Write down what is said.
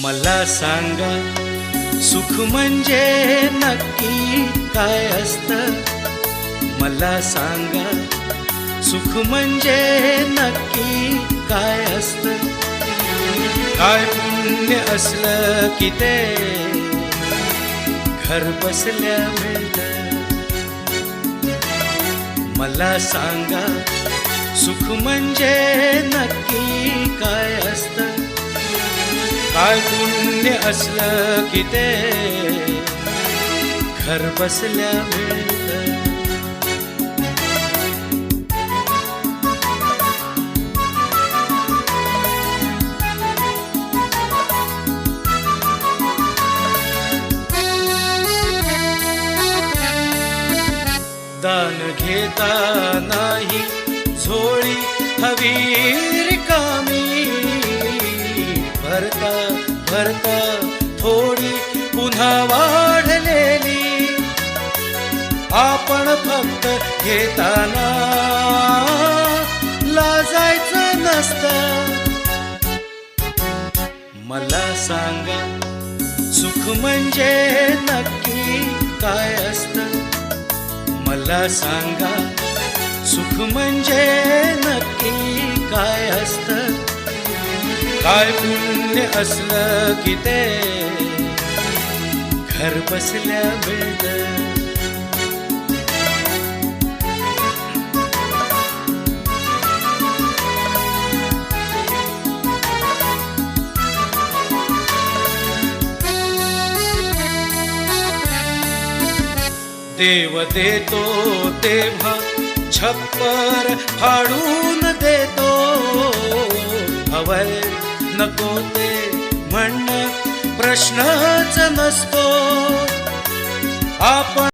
मला सांगा सुख म्हणजे नक्की काय असतं? मला सांगा सुख म्हणजे नक्की काय असतं? काय पुण्य असलं की ते घर बसल्या मिळतं. मला सांगा सुख म्हणजे नक्की काय असतं? काय पुण्य असलं की ते घर बसल्या मिळतं. दान घेता नाही झोळी हवी रिकामी, भरता भरता थोडी पुन्हा वाढलेली. आपण फक्त घेताना लाजायचं नसतं. मला सांगा सुख म्हणजे नक्की काय असतं? मला सांगा सुख म्हणजे नक्की काय असतं? काय पुण्य असलं की ते घर बसल्या मिळतं. देव देतो तेव्हा छप्पर फाडून देतो. हवय नको ते म्हणणं प्रश्नच नसतो. आपण